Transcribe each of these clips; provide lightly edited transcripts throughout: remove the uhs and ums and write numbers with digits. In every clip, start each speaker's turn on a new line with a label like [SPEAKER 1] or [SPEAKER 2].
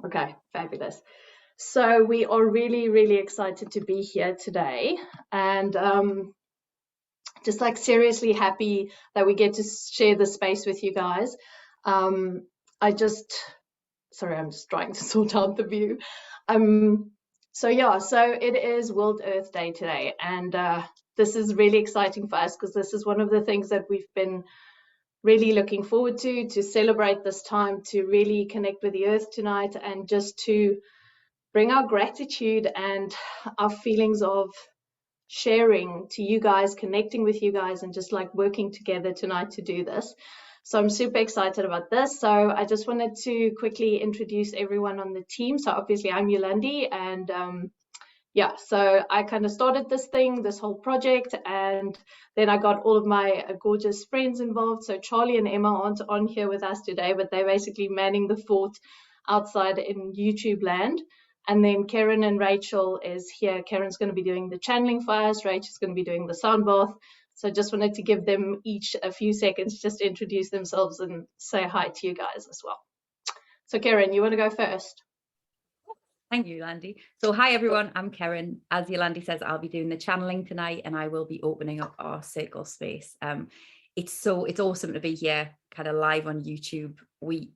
[SPEAKER 1] Okay, fabulous. So we are really, really excited to be here today, and just like seriously happy that we get to share the space with you guys. Um, I just, sorry, I'm just trying to sort out the view. So yeah, so it is World Earth Day today, and this is really exciting for us because this is one of the things that we've been really looking forward to celebrate this time, to really connect with the earth tonight, and just to bring our gratitude and our feelings of sharing to you guys, connecting with you guys, and just like working together tonight to do this. So I'm super excited about this. So I just wanted to quickly introduce everyone on the team. So obviously I'm Yolandi, and yeah, so I kind of started this whole project, and then I got all of my gorgeous friends involved. So Charlie and Emma aren't on here with us today, but they're basically manning the fort outside in YouTube land. And then Ceryn and Rachel is here. Karen's going to be doing the channeling for us. Rachel's going to be doing the sound bath. So I just wanted to give them each a few seconds just to introduce themselves and say hi to you guys as well. So Ceryn, you want to go first?
[SPEAKER 2] Thank you, Yolandi. So hi, everyone. I'm Ceryn. As Yolandi says, I'll be doing the channeling tonight, and I will be opening up our circle space. It's awesome to be here, kind of live on YouTube. We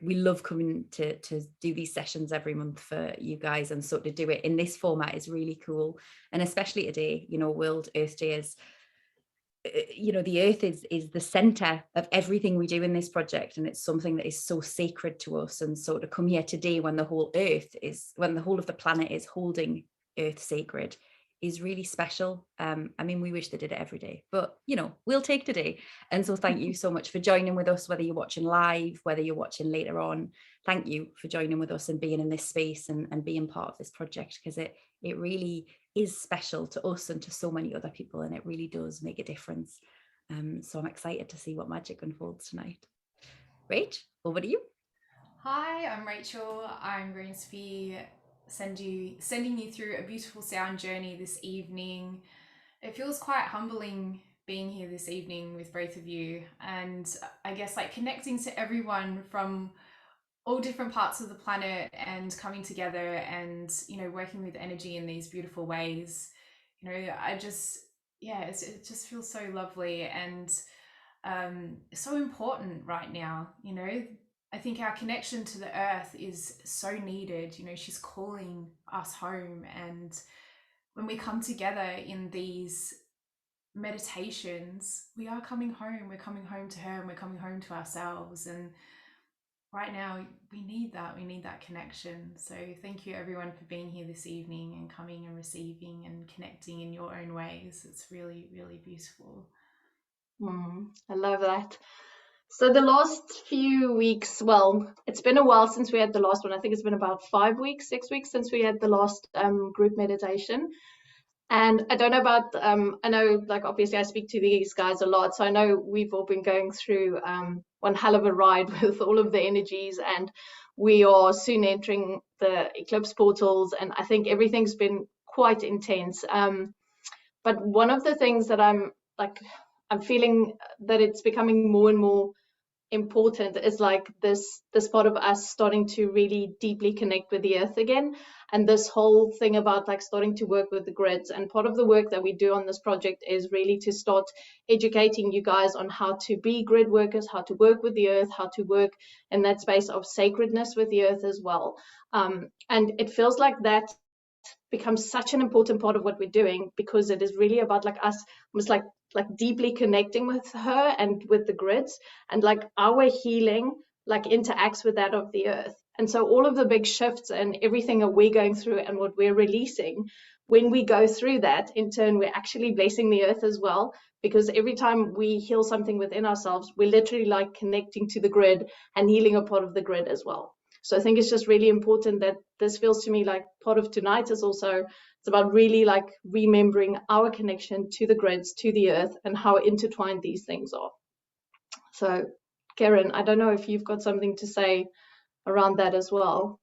[SPEAKER 2] love coming to do these sessions every month for you guys, and so to do it in this format is really cool. And especially today, World Earth Day is, the earth is the center of everything we do in this project, and it's something that is so sacred to us. And so to come here today when the whole of the planet is holding earth sacred is really special. I mean, we wish they did it every day, but we'll take today. And so thank you so much for joining with us, whether you're watching live, whether you're watching later on. Thank you for joining with us and being in this space and being part of this project, because it really is special to us and to so many other people, and it really does make a difference. So I'm excited to see what magic unfolds tonight. Rach, over to you.
[SPEAKER 3] Hi, I'm Rachel. I'm going to be sending you through a beautiful sound journey this evening. It feels quite humbling being here this evening with both of you, and I guess like connecting to everyone from all different parts of the planet and coming together and working with energy in these beautiful ways. It just feels so lovely and so important right now. I think our connection to the earth is so needed. She's calling us home, and when we come together in these meditations, we are coming home. We're coming home to her, and we're coming home to ourselves. And right now we need that connection. So thank you everyone for being here this evening and coming and receiving and connecting in your own ways. It's really, really beautiful.
[SPEAKER 1] I love that. So the last few weeks, well, it's been a while since we had the last one. I think it's been about 5 weeks, 6 weeks since we had the last group meditation. And I don't know about, I know, like, obviously I speak to these guys a lot, so I know we've all been going through one hell of a ride with all of the energies, and we are soon entering the eclipse portals, and I think everything's been quite intense. But one of the things that I'm feeling that it's becoming more and more important is like this part of us starting to really deeply connect with the earth again, and this whole thing about like starting to work with the grids. And part of the work that we do on this project is really to start educating you guys on how to be grid workers, how to work with the earth, how to work in that space of sacredness with the earth as well. And it feels like that becomes such an important part of what we're doing, because it is really about like us almost like deeply connecting with her and with the grids, and like our healing like interacts with that of the earth. And so all of the big shifts and everything that we're going through and what we're releasing, when we go through that, in turn we're actually blessing the earth as well, because every time we heal something within ourselves, we're literally like connecting to the grid and healing a part of the grid as well. So I think it's just really important that this feels to me like part of tonight is also, it's about really like remembering our connection to the grids, to the earth, and how intertwined these things are. So Ceryn, I don't know if you've got something to say around that as well.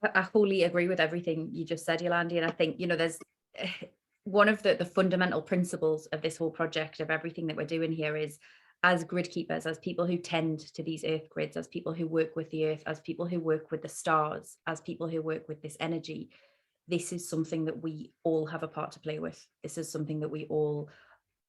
[SPEAKER 2] I wholly agree with everything you just said, Yolandi. And I think, there's one of the fundamental principles of this whole project, of everything that we're doing here, is as grid keepers, as people who tend to these earth grids, as people who work with the earth, as people who work with the stars, as people who work with this energy, this is something that we all have a part to play with. This is something that we all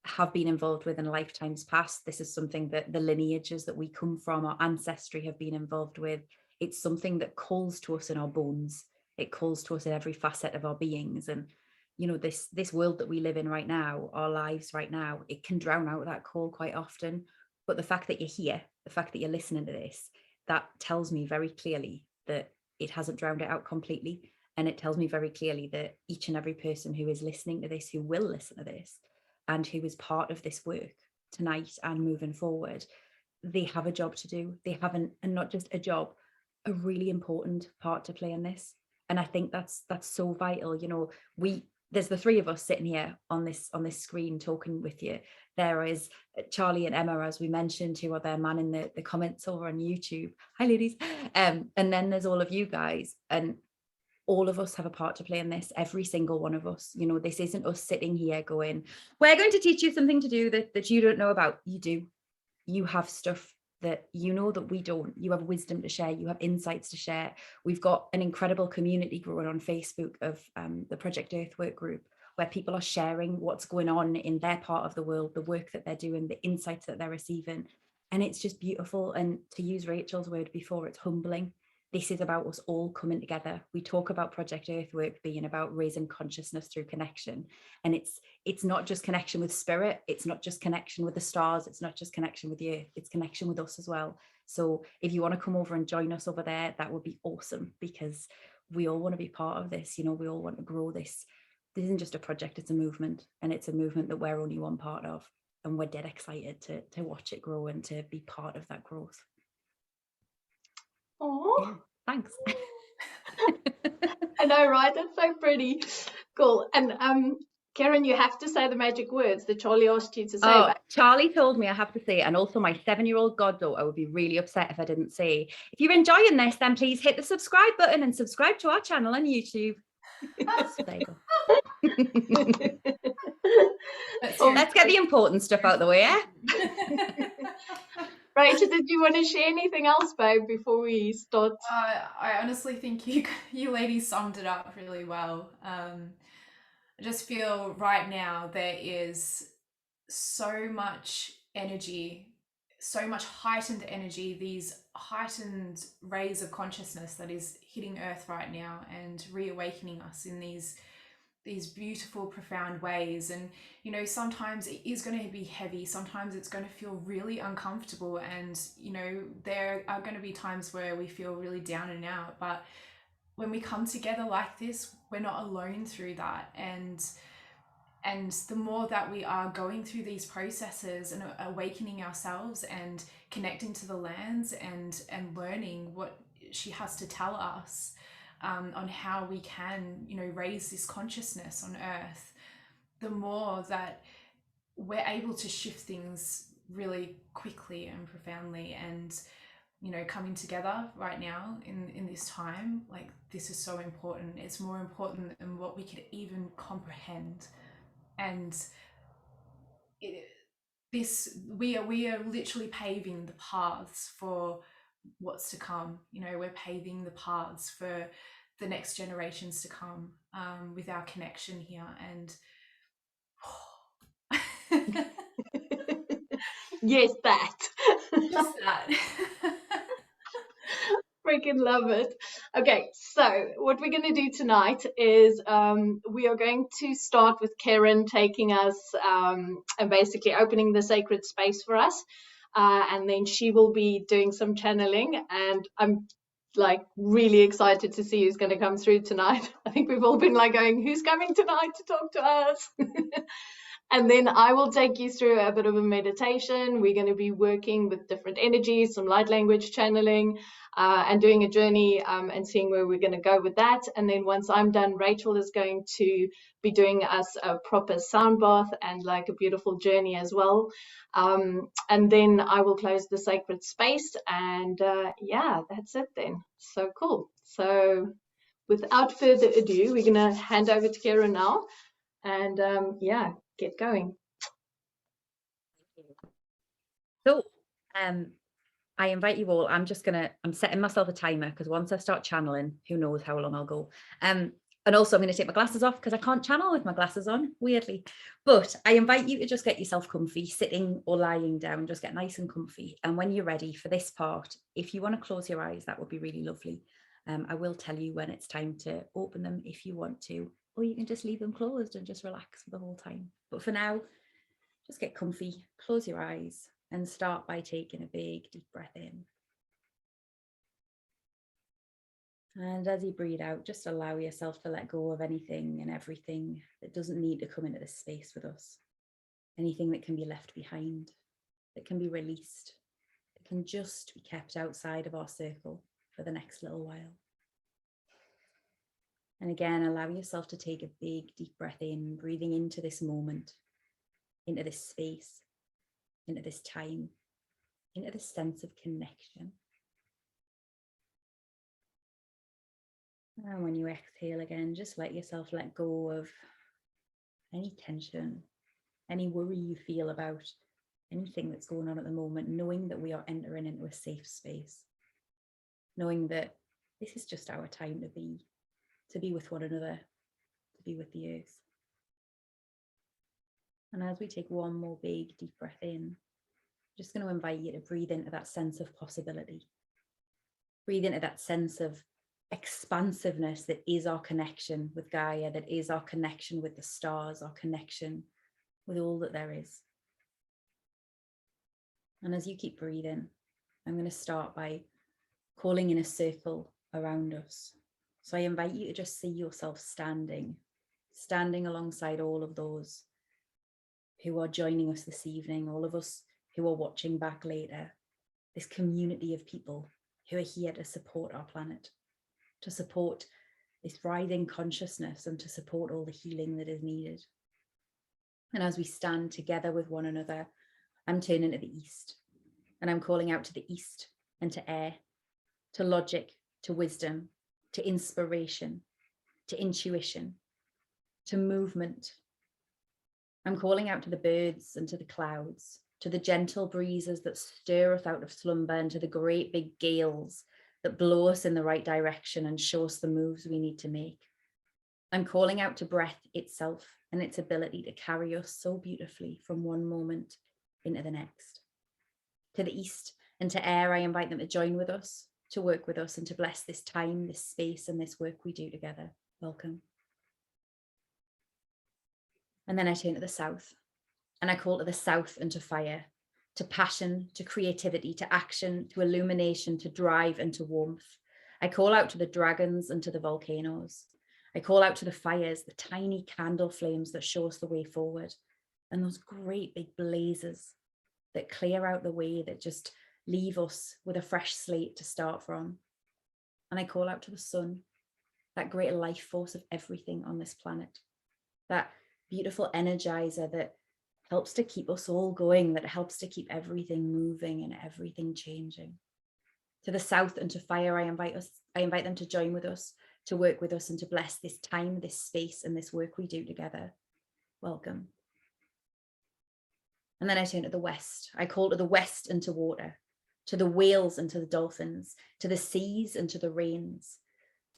[SPEAKER 2] have been involved with in lifetimes past. This is something that the lineages that we come from, our ancestry, have been involved with. It's something that calls to us in our bones. It calls to us in every facet of our beings. And you know, this world that we live in right now, our lives right now, it can drown out that call quite often. But the fact that you're here, the fact that you're listening to this, that tells me very clearly that it hasn't drowned it out completely. And it tells me very clearly that each and every person who is listening to this, who will listen to this, and who is part of this work tonight and moving forward, they have a job to do. They have and not just a job, a really important part to play in this. And I think that's so vital. You know, there's the three of us sitting here on this screen talking with you. There is Charlie and Emma, as we mentioned, who are there manning the comments over on YouTube. Hi, ladies. And then there's all of you guys, and all of us have a part to play in this. Every single one of us. You know, this isn't us sitting here going, we're going to teach you something to do that you don't know about. You do. You have stuff that you know that we don't. You have wisdom to share. You have insights to share. We've got an incredible community growing on Facebook of the Project Earthwork group, where people are sharing what's going on in their part of the world, the work that they're doing, the insights that they're receiving. And it's just beautiful. And to use Rachel's word before, it's humbling. This is about us all coming together. We talk about Project Earthwork being about raising consciousness through connection. And it's not just connection with spirit. It's not just connection with the stars. It's not just connection with the earth. It's connection with us as well. So if you want to come over and join us over there, that would be awesome, because we all want to be part of this. You know, we all want to grow this. This isn't just a project, it's a movement. And it's a movement that we're only one part of. And we're dead excited to watch it grow and to be part of that growth.
[SPEAKER 1] Oh,
[SPEAKER 2] yeah, thanks.
[SPEAKER 1] I know, right? That's so pretty. Cool. And Ceryn, you have to say the magic words that Charlie asked you to say.
[SPEAKER 2] Oh, Charlie told me I have to say, and also my 7-year-old goddaughter would be really upset if I didn't say, if you're enjoying this, then please hit the subscribe button and subscribe to our channel on YouTube. So there you go. Let's get the important stuff out the way, yeah?
[SPEAKER 3] Rachel,
[SPEAKER 1] did you want to share anything else, babe, before we start?
[SPEAKER 3] I honestly think you ladies summed it up really well. I just feel right now there is so much energy, so much heightened energy, these heightened rays of consciousness that is hitting Earth right now and reawakening us in these beautiful, profound ways. And you know, sometimes it is going to be heavy, sometimes it's going to feel really uncomfortable, and you know, there are going to be times where we feel really down and out, but when we come together like this, we're not alone through that. And the more that we are going through these processes and awakening ourselves and connecting to the lands and learning what she has to tell us, on how we can, you know, raise this consciousness on Earth, the more that we're able to shift things really quickly and profoundly. And you know, coming together right now in this time, like, this is so important. It's more important than what we could even comprehend. And we are literally paving the paths for what's to come. You know, we're paving the paths for the next generations to come, with our connection here. And
[SPEAKER 1] Yes, that.
[SPEAKER 3] Just that.
[SPEAKER 1] Freaking love it. Okay, so what we're going to do tonight is we are going to start with Ceryn taking us and basically opening the sacred space for us, and then she will be doing some channeling, and I'm like really excited to see who's going to come through tonight. I think we've all been like going, who's coming tonight to talk to us? And then I will take you through a bit of a meditation. We're going to be working with different energies, some light language channeling, and doing a journey, and seeing where we're going to go with that. And then once I'm done, Rachel is going to be doing us a proper sound bath and like a beautiful journey as well. And then I will close the sacred space, and yeah, that's it then. So cool. So without further ado, we're going to hand over to Ceryn now, and yeah, get going.
[SPEAKER 2] So I invite you all, I'm setting myself a timer because once I start channeling, who knows how long I'll go. And also I'm going to take my glasses off because I can't channel with my glasses on, weirdly. But I invite you to just get yourself comfy, sitting or lying down, just get nice and comfy. And when you're ready for this part, if you want to close your eyes, that would be really lovely. I will tell you when it's time to open them if you want to, or you can just leave them closed and just relax for the whole time. But for now, just get comfy, close your eyes, and start by taking a big deep breath in. And as you breathe out, just allow yourself to let go of anything and everything that doesn't need to come into this space with us. Anything that can be left behind, that can be released, that can just be kept outside of our circle for the next little while. And again, allow yourself to take a big deep breath in, breathing into this moment, into this space, into this time, into this sense of connection. And when you exhale again, just let yourself let go of any tension, any worry you feel about anything that's going on at the moment, knowing that we are entering into a safe space, knowing that this is just our time to be with one another, to be with the earth. And as we take one more big deep breath in, I'm just going to invite you to breathe into that sense of possibility. Breathe into that sense of expansiveness that is our connection with Gaia, that is our connection with the stars, our connection with all that there is. And as you keep breathing, I'm going to start by calling in a circle around us. So I invite you to just see yourself standing alongside all of those who are joining us this evening, all of us who are watching back later, this community of people who are here to support our planet, to support this rising consciousness and to support all the healing that is needed. And as we stand together with one another, I'm turning to the east and I'm calling out to the east and to air, to logic, to wisdom, to inspiration, to intuition, to movement. I'm calling out to the birds and to the clouds, to the gentle breezes that stir us out of slumber and to the great big gales that blow us in the right direction and show us the moves we need to make. I'm calling out to breath itself and its ability to carry us so beautifully from one moment into the next. To the east and to air, I invite them to join with us, to work with us and to bless this time, this space and this work we do together. Welcome. And then I turn to the south and I call to the south and to fire, to passion, to creativity, to action, to illumination, to drive and to warmth. I call out to the dragons and to the volcanoes. I call out to the fires, the tiny candle flames that show us the way forward, and those great big blazes that clear out the way, that just leave us with a fresh slate to start from. And I call out to the sun, that great life force of everything on this planet, that beautiful energizer that helps to keep us all going, that helps to keep everything moving and everything changing. To the south and to fire, I invite them to join with us, to work with us and to bless this time, this space and this work we do together. Welcome. And then I turn to the west. I call to the west and to water, to the whales and to the dolphins, to the seas and to the rains,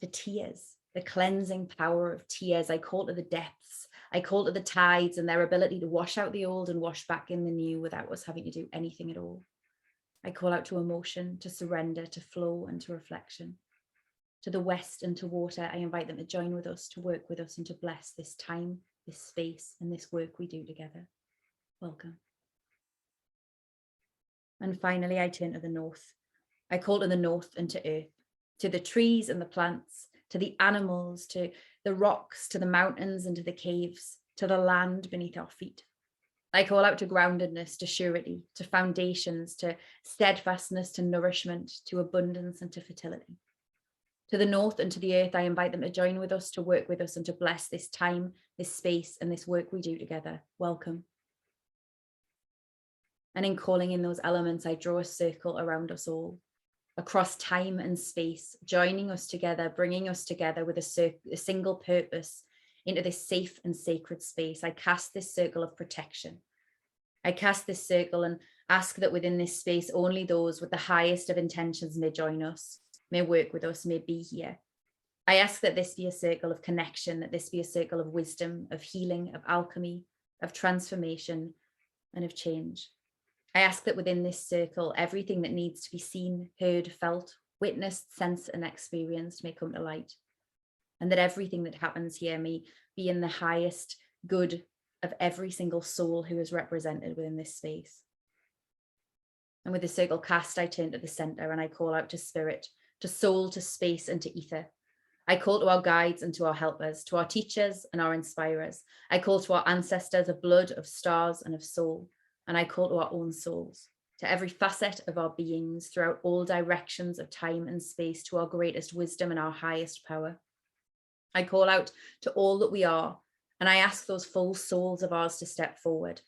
[SPEAKER 2] to tears, the cleansing power of tears. I call to the depths. I call to the tides and their ability to wash out the old and wash back in the new without us having to do anything at all. I call out to emotion, to surrender, to flow and to reflection. To the west and to water, I invite them to join with us, to work with us and to bless this time, this space and this work we do together. Welcome. And finally, I turn to the north. I call to the north and to earth, to the trees and the plants, to the animals, to the rocks, to the mountains and to the caves, to the land beneath our feet. I call out to groundedness, to surety, to foundations, to steadfastness, to nourishment, to abundance and to fertility. To the north and to the earth, I invite them to join with us, to work with us and to bless this time, this space and this work we do together. Welcome. And in calling in those elements, I draw a circle around us all, across time and space, joining us together, bringing us together with a single purpose into this safe and sacred space. I cast this circle of protection. I cast this circle and Ask that within this space, only those with the highest of intentions may join us, may work with us, may be here. I ask that this be a circle of connection, that this be a circle of wisdom, of healing, of alchemy, of transformation, and of change. I ask that within this circle, everything that needs to be seen, heard, felt, witnessed, sensed, and experienced may come to light. And that everything that happens here may be in the highest good of every single soul who is represented within this space. And with the circle cast, I turn to the center and I call out to spirit, to soul, to space, and to ether. I call to our guides and to our helpers, to our teachers and our inspirers. I call to our ancestors of blood, of stars, and of soul. And I call to our own souls, to every facet of our beings throughout all directions of time and space, to our greatest wisdom and our highest power. I call out to all that we are, and I ask those full souls of ours to step forward.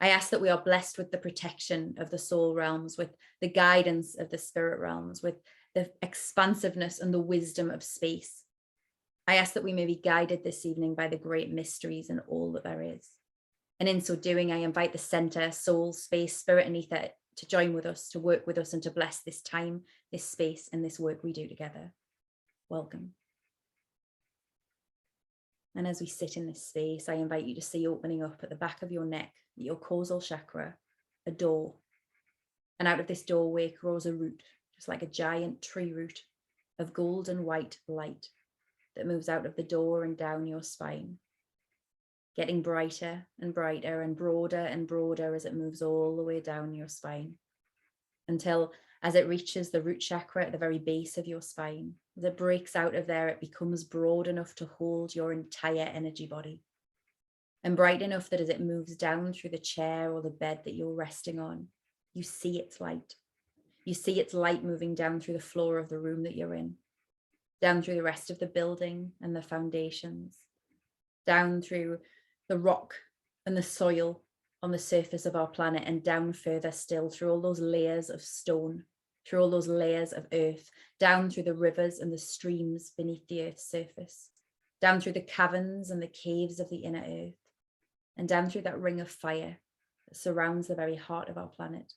[SPEAKER 2] I ask that we are blessed with the protection of the soul realms, with the guidance of the spirit realms, with the expansiveness and the wisdom of space. I ask that we may be guided this evening by the great mysteries and all that there is. And in so doing, I invite the center, soul, space, spirit, and ether to join with us, to work with us, and to bless this time, this space, and this work we do together. Welcome. And as we sit in this space, I invite you to see opening up at the back of your neck, your causal chakra, a door. And out of this doorway grows a root, just like a giant tree root of golden white light that moves out of the door and down your spine, getting brighter and brighter and broader as it moves all the way down your spine, until as it reaches the root chakra at the very base of your spine, as it breaks out of there, it becomes broad enough to hold your entire energy body, and bright enough that as it moves down through the chair or the bed that you're resting on, you see its light. You see its light moving down through the floor of the room that you're in, down through the rest of the building and the foundations, down through the rock and the soil on the surface of our planet, and down further still through all those layers of stone, through all those layers of earth, down through the rivers and the streams beneath the earth's surface, down through the caverns and the caves of the inner earth, and down through that ring of fire that surrounds the very heart of our planet.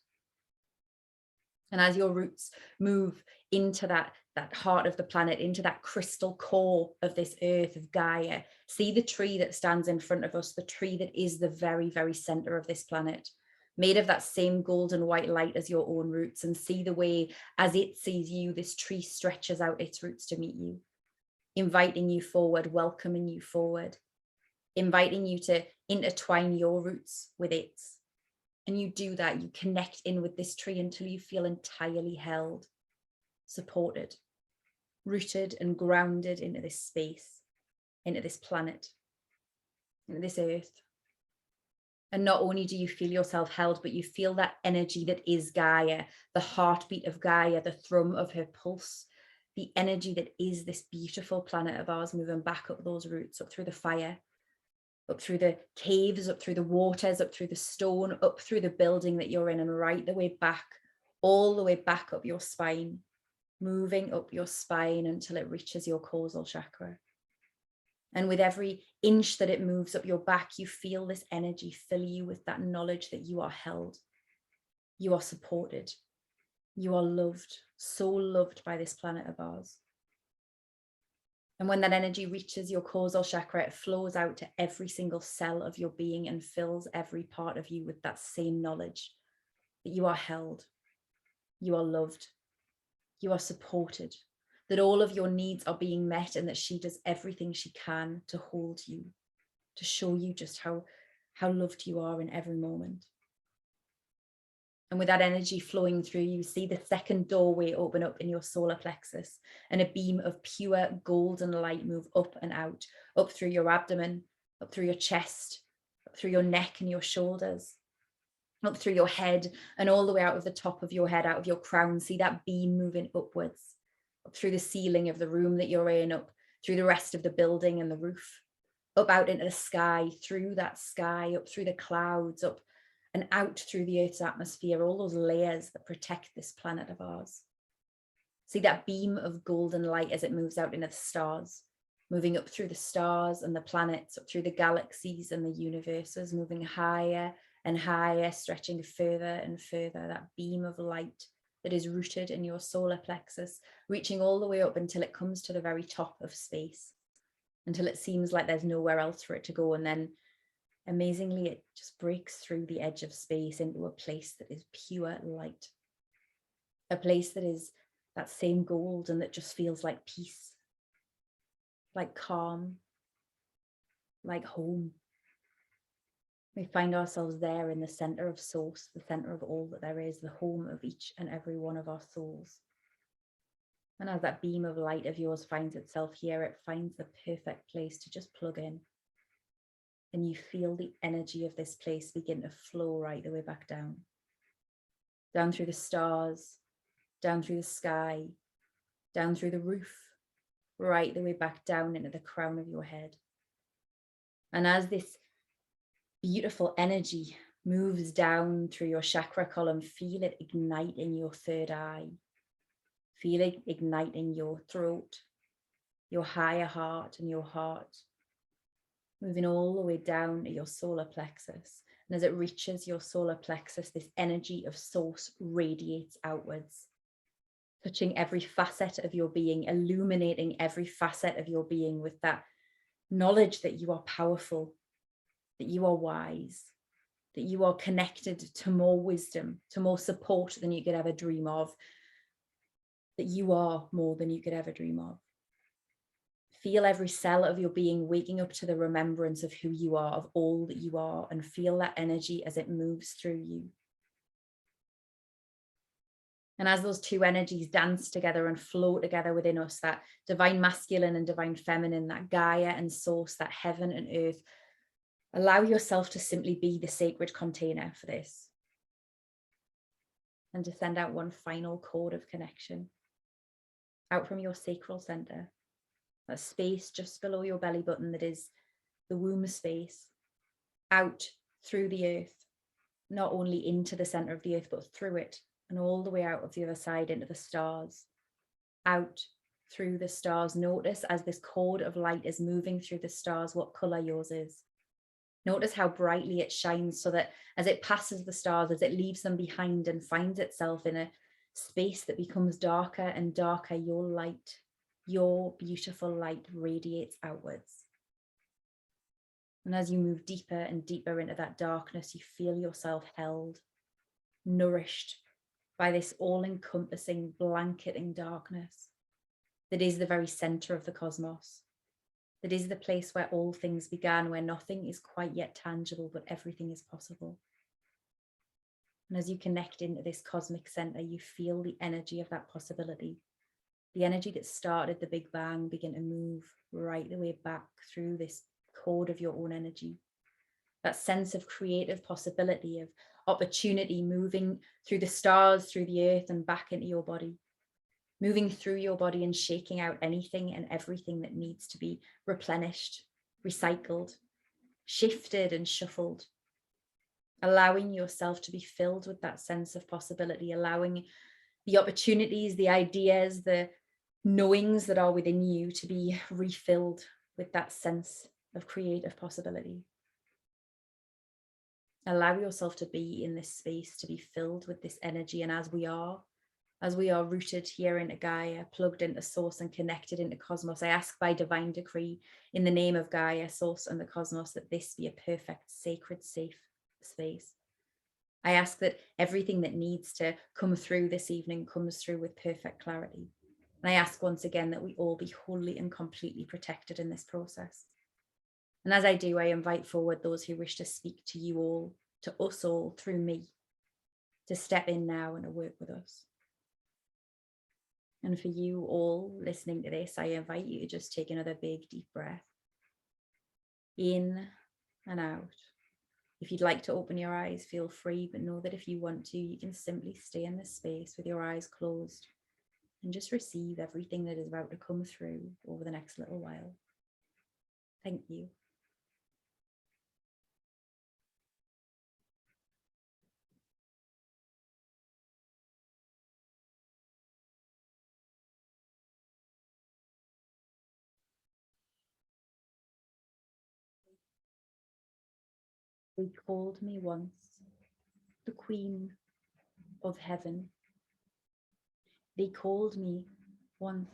[SPEAKER 2] And as your roots move into that heart of the planet, into that crystal core of this earth, of Gaia, see the tree that stands in front of us, the tree that is the very, very center of this planet, made of that same golden white light as your own roots, and see the way as it sees you, this tree stretches out its roots to meet you, inviting you forward, welcoming you forward, inviting you to intertwine your roots with its. And you do that, you connect in with this tree until you feel entirely held, supported, rooted and grounded into this space, into this planet, into this earth. And not only do you feel yourself held, but you feel that energy that is Gaia, the heartbeat of Gaia, the thrum of her pulse, the energy that is this beautiful planet of ours, moving back up those roots, up through the fire, up through the caves, up through the waters, up through the stone, up through the building that you're in, and right the way back, all the way back up your spine, moving up your spine until it reaches your causal chakra. And with every inch that it moves up your back, you feel this energy fill you with that knowledge that you are held, you are supported, you are loved, so loved by this planet of ours. And when that energy reaches your causal chakra, it flows out to every single cell of your being and fills every part of you with that same knowledge that you are held, you are loved, you are supported, that all of your needs are being met, and that she does everything she can to hold you, to show you just how loved you are in every moment. And with that energy flowing through, you see the second doorway open up in your solar plexus, and a beam of pure golden light move up and out, up through your abdomen, up through your chest, up through your neck and your shoulders, up through your head, and all the way out of the top of your head, out of your crown. See that beam moving upwards, up through the ceiling of the room that you're in, up through the rest of the building and the roof, up out into the sky, through that sky, up through the clouds, up and out through the Earth's atmosphere, all those layers that protect this planet of ours. See that beam of golden light as it moves out into the stars, moving up through the stars and the planets, up through the galaxies and the universes, moving higher and higher, stretching further and further, that beam of light that is rooted in your solar plexus, reaching all the way up until it comes to the very top of space, until it seems like there's nowhere else for it to go. And then amazingly, it just breaks through the edge of space into a place that is pure light, a place that is that same gold and that just feels like peace, like calm, like home. We find ourselves there in the center of source, the center of all that there is, the home of each and every one of our souls. And as that beam of light of yours finds itself here, it finds the perfect place to just plug in. And you feel the energy of this place begin to flow right the way back down. Down through the stars, down through the sky, down through the roof, right the way back down into the crown of your head. And as this beautiful energy moves down through your chakra column, feel it ignite in your third eye. Feel it ignite in your throat, your higher heart and your heart, moving all the way down to your solar plexus. And as it reaches your solar plexus, this energy of source radiates outwards, touching every facet of your being, illuminating every facet of your being with that knowledge that you are powerful, that you are wise, that you are connected to more wisdom, to more support than you could ever dream of, that you are more than you could ever dream of. Feel every cell of your being waking up to the remembrance of who you are, of all that you are, and feel that energy as it moves through you. And as those two energies dance together and flow together within us, that divine masculine and divine feminine, that Gaia and source, that heaven and earth, allow yourself to simply be the sacred container for this. And to send out one final chord of connection out from your sacral center, that space just below your belly button that is the womb space, out through the earth, not only into the center of the earth, but through it and all the way out of the other side into the stars, out through the stars. Notice as this cord of light is moving through the stars, what color yours is. Notice how brightly it shines, so that as it passes the stars, as it leaves them behind and finds itself in a space that becomes darker and darker, your light, your beautiful light radiates outwards. And as you move deeper and deeper into that darkness, you feel yourself held, nourished by this all-encompassing, blanketing darkness that is the very center of the cosmos. That is the place where all things began, where nothing is quite yet tangible, but everything is possible. And as you connect into this cosmic center, you feel the energy of that possibility. The energy that started the Big Bang begin to move right the way back through this cord of your own energy. That sense of creative possibility, of opportunity, moving through the stars, through the earth, and back into your body. Moving through your body and shaking out anything and everything that needs to be replenished, recycled, shifted and shuffled. Allowing yourself to be filled with that sense of possibility, allowing the opportunities, the ideas, the knowings that are within you to be refilled with that sense of creative possibility. Allow yourself to be in this space, to be filled with this energy. And as we are rooted here into Gaia, plugged into source and connected into cosmos, I ask by divine decree in the name of Gaia, source and the cosmos, that this be a perfect, sacred, safe space. I ask that everything that needs to come through this evening comes through with perfect clarity. And I ask once again that we all be wholly and completely protected in this process. And as I do, I invite forward those who wish to speak to you all, to us all, through me, to step in now and to work with us. And for you all listening to this, I invite you to just take another big, deep breath. In and out. If you'd like to open your eyes, feel free, but know that if you want to, you can simply stay in this space with your eyes closed and just receive everything that is about to come through over the next little while. Thank you. They called me once the queen of heaven. They called me once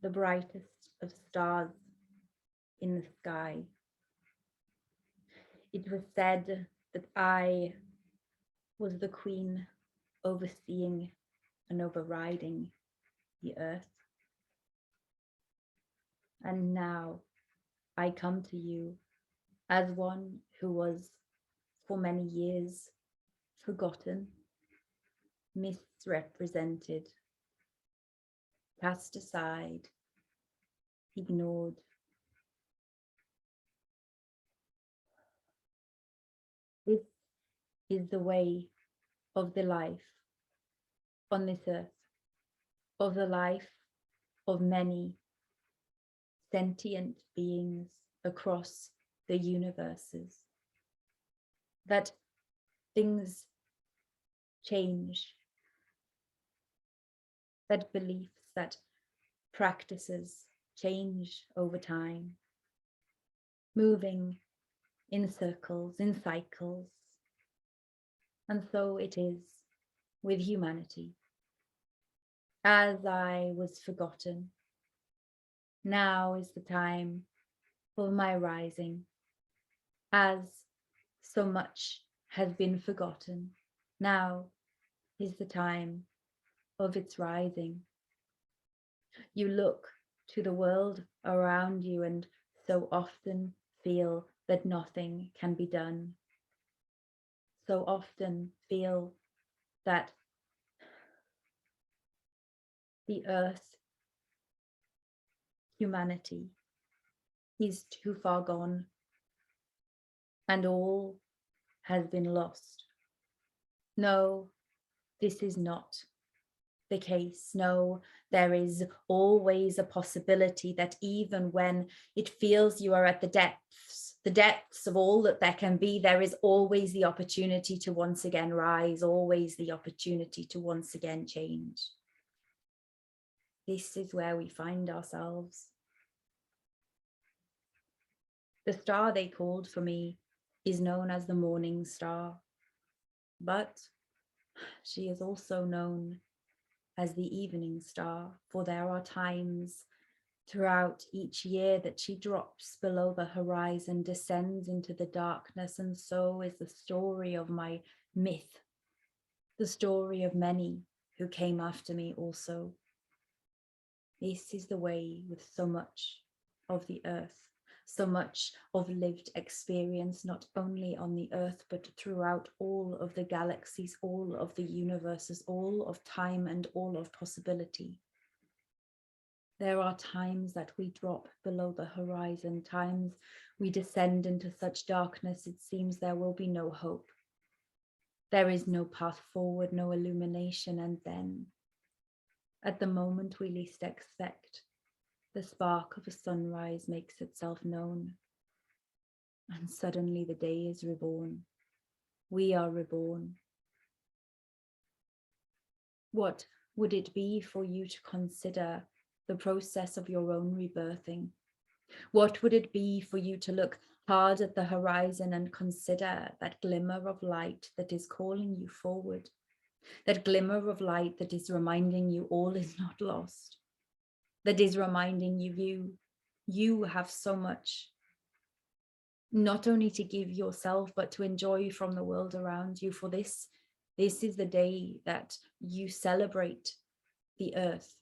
[SPEAKER 2] the brightest of stars in the sky. It was said that I was the queen overseeing and overriding the earth. And now I come to you as one who was for many years forgotten, misrepresented, cast aside, ignored. This is the way of the life on this earth, of the life of many sentient beings across the universes, that things change, that beliefs, that practices change over time, moving in circles, in cycles. And so it is with humanity. As I was forgotten, now is the time for my rising. As so much has been forgotten, now is the time of its rising. You look to the world around you and so often feel that nothing can be done. So often feel that the earth, humanity, is too far gone and all has been lost. No, this is not the case. No, there is always a possibility that even when it feels you are at the depths of all that there can be, there is always the opportunity to once again rise, always the opportunity to once again change. This is where we find ourselves. The star they called for me is known as the morning star, but she is also known as the evening star, for there are times throughout each year that she drops below the horizon, descends into the darkness, and so is the story of my myth, the story of many who came after me also. This is the way with so much of the earth, so much of lived experience, not only on the earth, but throughout all of the galaxies, all of the universes, all of time and all of possibility. There are times that we drop below the horizon, times we descend into such darkness, it seems there will be no hope. There is no path forward, no illumination, and then, at the moment we least expect, the spark of a sunrise makes itself known, and suddenly the day is reborn. We are reborn. What would it be for you to consider the process of your own rebirthing? What would it be for you to look hard at the horizon and consider that glimmer of light that is calling you forward, that glimmer of light that is reminding you all is not lost, that is reminding you have so much, not only to give yourself, but to enjoy from the world around you. For this is the day that you celebrate the earth.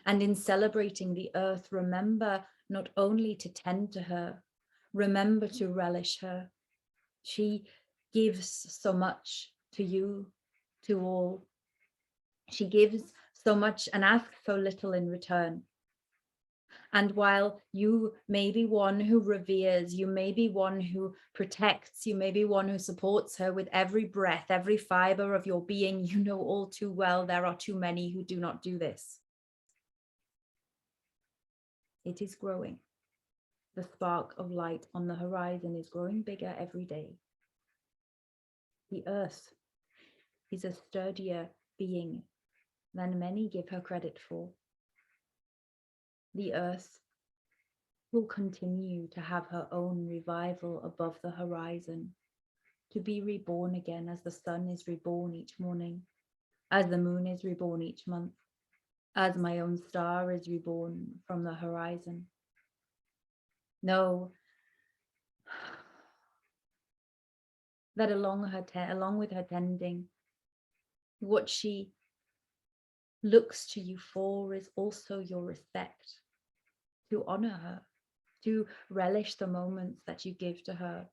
[SPEAKER 2] And in celebrating the earth, remember not only to tend to her, remember to relish her. She gives so much to you, to all. She gives so much and asks so little in return. And while you may be one who reveres, you may be one who protects, you may be one who supports her with every breath, every fiber of your being, you know all too well there are too many who do not do this. It is growing. The spark of light on the horizon is growing bigger every day. The earth is a sturdier being than many give her credit for. The earth will continue to have her own revival above the horizon, to be reborn again as the sun is reborn each morning, as the moon is reborn each month, as my own star is reborn from the horizon. Know that along with her tending, what she looks to you for is also your respect, to honor her, to relish the moments that you give to her,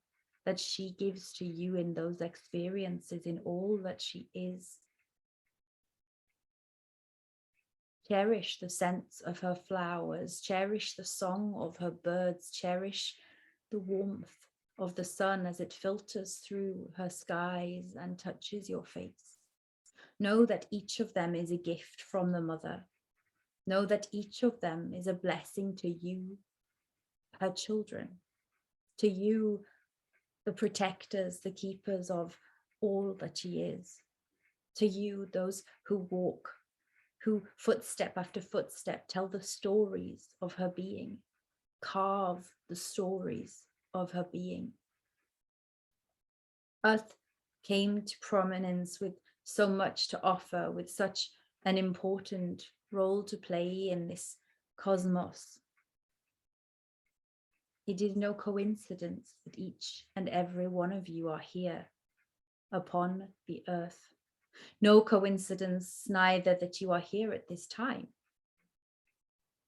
[SPEAKER 2] that she gives to you in those experiences, in all that she is. Cherish the scents of her flowers, cherish the song of her birds, cherish the warmth of the sun as it filters through her skies and touches your face. Know that each of them is a gift from the mother. Know that each of them is a blessing to you, her children, to you, the protectors, the keepers of all that she is, to you, those who walk, who footstep after footstep tell the stories of her being, carve the stories of her being. Earth came to prominence with so much to offer, with such an important role to play in this cosmos. It is no coincidence that each and every one of you are here upon the earth. No coincidence neither that you are here at this time,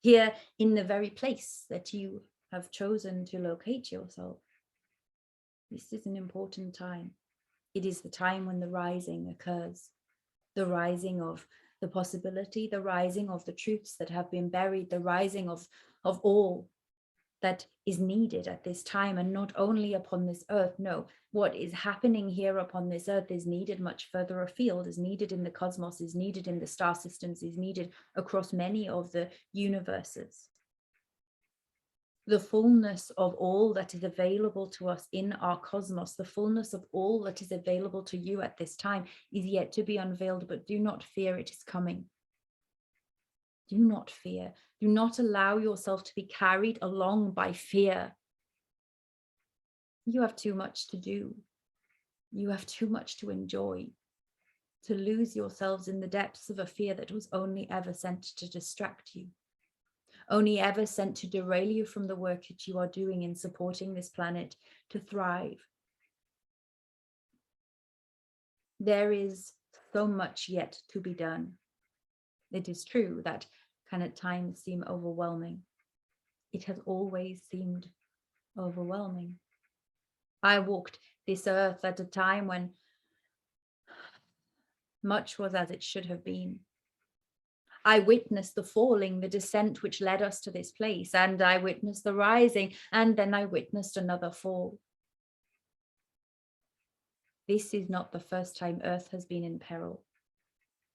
[SPEAKER 2] here in the very place that you have chosen to locate yourself. This is an important time. It is the time when the rising occurs, the rising of the possibility, the rising of the truths that have been buried, the rising of all that is needed at this time, and not only upon this earth. No, what is happening here upon this earth is needed much further afield, is needed in the cosmos, is needed in the star systems, is needed across many of the universes. The fullness of all that is available to us in our cosmos, the fullness of all that is available to you at this time is yet to be unveiled, but do not fear, it is coming. Do not fear. Do not allow yourself to be carried along by fear. You have too much to do. You have too much to enjoy, to lose yourselves in the depths of a fear that was only ever sent to distract you, only ever sent to derail you from the work that you are doing in supporting this planet to thrive. There is so much yet to be done. It is true that can at times seem overwhelming. It has always seemed overwhelming. I walked this earth at a time when much was as it should have been. I witnessed the falling, the descent which led us to this place, and I witnessed the rising, and then I witnessed another fall. This is not the first time Earth has been in peril.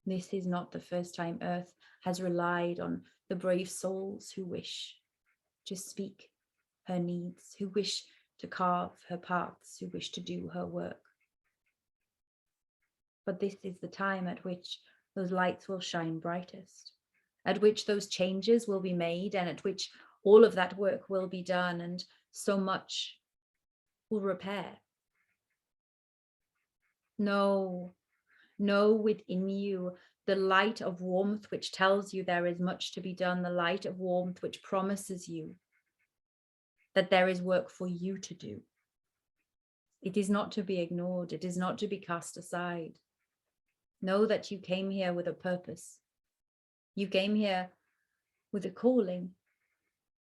[SPEAKER 2] This is not the first time Earth has relied on the brave souls who wish to speak her needs, who wish to carve her paths, who wish to do her work. But this is the time at which those lights will shine brightest, at which those changes will be made, and at which all of that work will be done, and so much will repair. Know within you the light of warmth which tells you there is much to be done, the light of warmth which promises you that there is work for you to do. It is not to be ignored. It is not to be cast aside. Know that you came here with a purpose. You came here with a calling.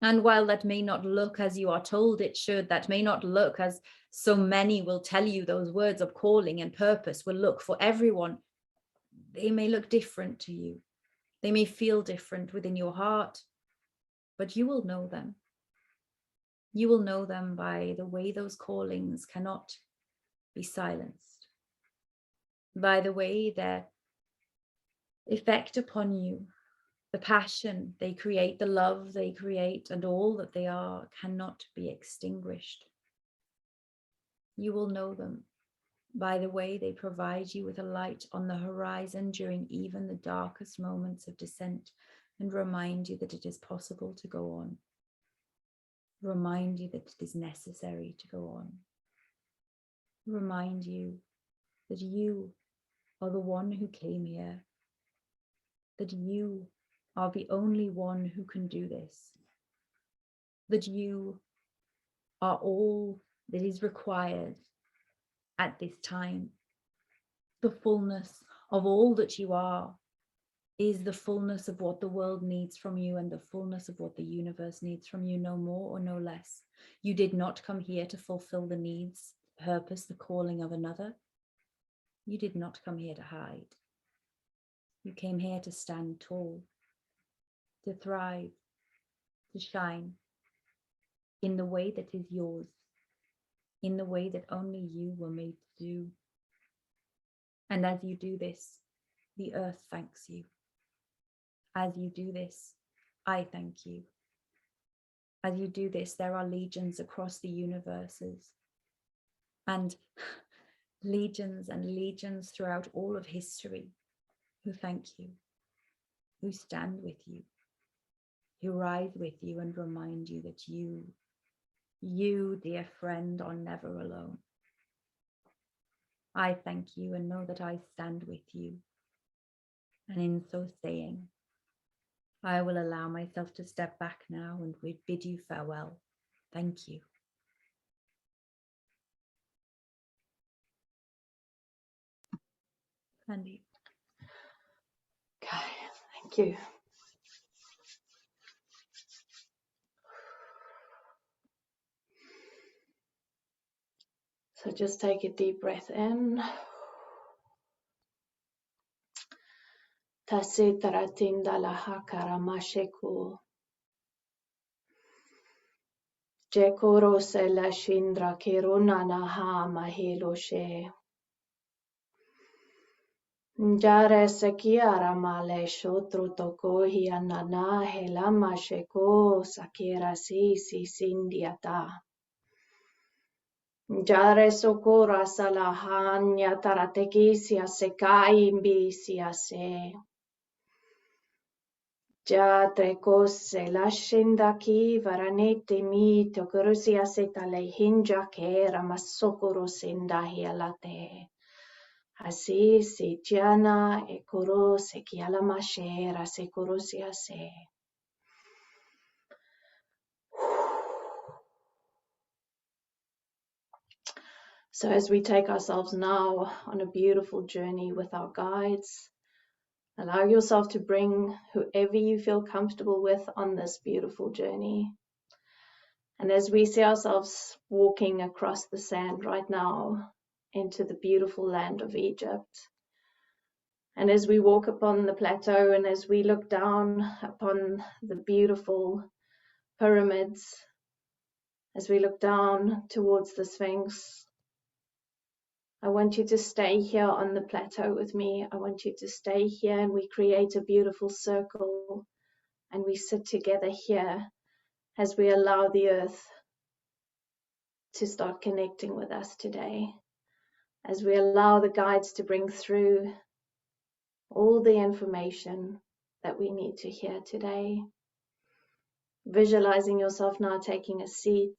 [SPEAKER 2] And while that may not look as you are told it should, that may not look as so many will tell you those words of calling and purpose will look for everyone, they may look different to you. They may feel different within your heart, but you will know them. You will know them by the way those callings cannot be silenced, by the way their effect upon you, the passion they create, the love they create, and all that they are cannot be extinguished. You will know them by the way they provide you with a light on the horizon during even the darkest moments of descent, and remind you that it is possible to go on. Remind you that it is necessary to go on. remind you that you are the one who came here, that you are the only one who can do this, that you are all that is required at this time. The fullness of all that you are is the fullness of what the world needs from you and the fullness of what the universe needs from you, no more or no less. You did not come here to fulfill the needs, purpose, the calling of another. You did not come here to hide. You came here to stand tall, to thrive, to shine in the way that is yours, in the way that only you were made to do. And as you do this, the earth thanks you. As you do this, I thank you. As you do this, there are legions across the universes and legions and legions throughout all of history who thank you, who stand with you, who rise with you and remind you that you, dear friend, are never alone. I thank you and know that I stand with you. And in so saying, I will allow myself to step back now and bid you farewell. Thank you. Andy.
[SPEAKER 1] Okay, thank you. So just take a deep breath in. Tasitaratinda lahakara masheku. Jekoro se la shindra kiruna naha mahelo she. Njare se kiara male shotro toko hianana helama sheko sakira si sindiata. Njare sokora salahanya taratekisia sekai imbisia se. Jatre cose lascinda chi varanete mi tocorusia seta le hinja che era massocoro senda hialate. Asi si tiana e coro se chi alla mascera se corosia se. So as we take ourselves now on a beautiful journey with our guides, allow yourself to bring whoever you feel comfortable with on this beautiful journey. And as we see ourselves walking across the sand right now into the beautiful land of Egypt, and as we walk upon the plateau and as we look down upon the beautiful pyramids, as we look down towards the Sphinx, I want you to stay here on the plateau with me. I want you to stay here and we create a beautiful circle and we sit together here as we allow the earth to start connecting with us today, as we allow the guides to bring through all the information that we need to hear today. Visualizing yourself now taking a seat,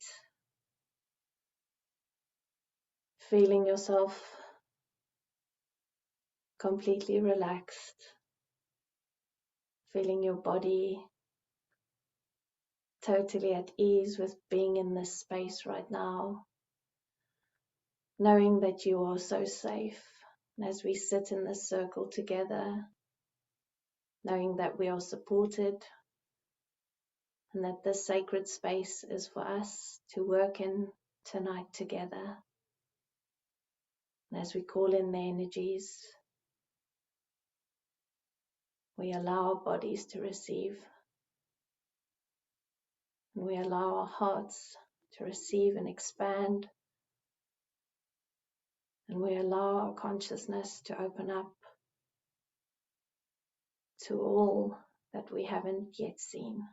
[SPEAKER 1] feeling yourself completely relaxed, feeling your body totally at ease with being in this space right now, knowing that you are so safe. And as we sit in this circle together, knowing that we are supported and that this sacred space is for us to work in tonight together. And as we call in the energies, we allow our bodies to receive. And we allow our hearts to receive and expand. And we allow our consciousness to open up to all that we haven't yet seen.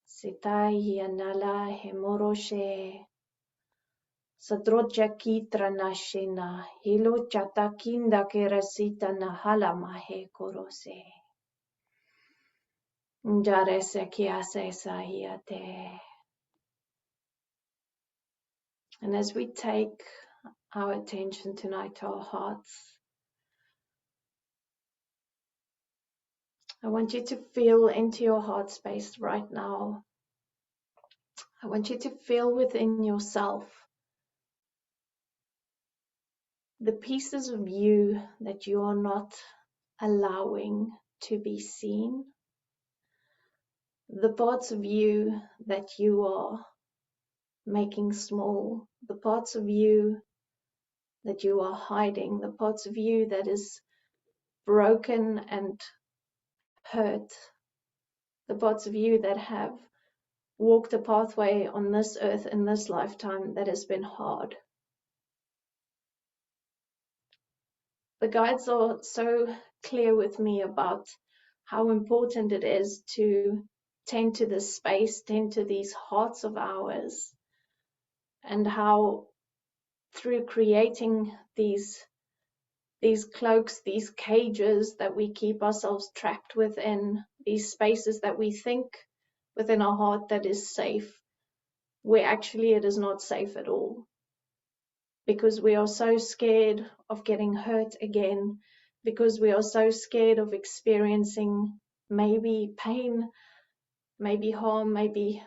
[SPEAKER 1] Sitai Innana hemoroshe sadroja kitra nashina hilo chatakinda kerasita nahala mahe korose. Njarese kiase sahiate. And as we take our attention tonight to our hearts, I want you to feel into your heart space right now. I want you to feel within yourself the pieces of you that you are not allowing to be seen, the parts of you that you are making small, the parts of you that you are hiding, the parts of you that is broken and hurt, the parts of you that have walked a pathway on this earth in this lifetime that has been hard. The guides are so clear with me about how important it is to tend to this space, tend to these hearts of ours, and how through creating these cloaks, these cages that we keep ourselves trapped within, these spaces that we think within our heart that is safe, where actually it is not safe at all. Because we are so scared of getting hurt again, because we are so scared of experiencing maybe pain, maybe harm, maybe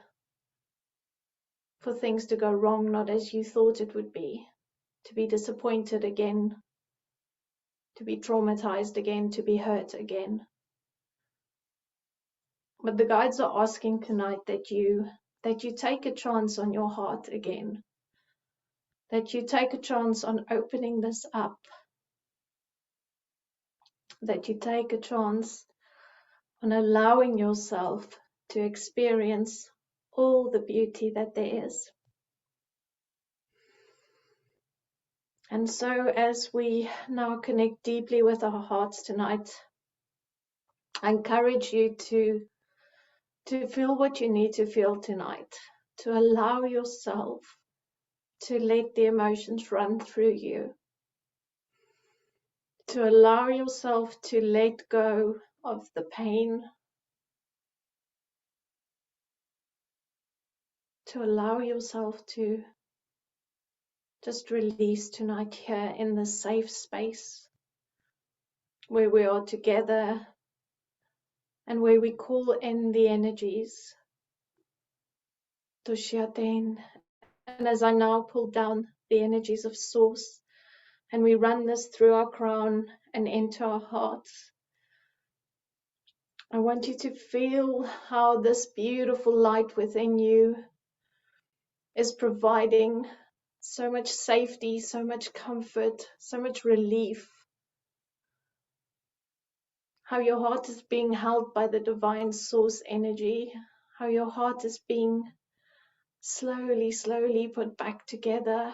[SPEAKER 1] for things to go wrong, not as you thought it would be, to be disappointed again, to be traumatized again, to be hurt again. But the guides are asking tonight that you take a chance on your heart again, that you take a chance on opening this up, that you take a chance on allowing yourself to experience all the beauty that there is. And so as we now connect deeply with our hearts tonight, I encourage you to feel what you need to feel tonight, to allow yourself to let the emotions run through you, to allow yourself to let go of the pain, to allow yourself to just release tonight here in this safe space where we are together and where we call in the energies. Toshiaten. And as I now pull down the energies of Source, and we run this through our crown and into our hearts, I want you to feel how this beautiful light within you is providing so much safety, so much comfort, so much relief. How your heart is being held by the divine source energy, how your heart is being slowly, slowly put back together.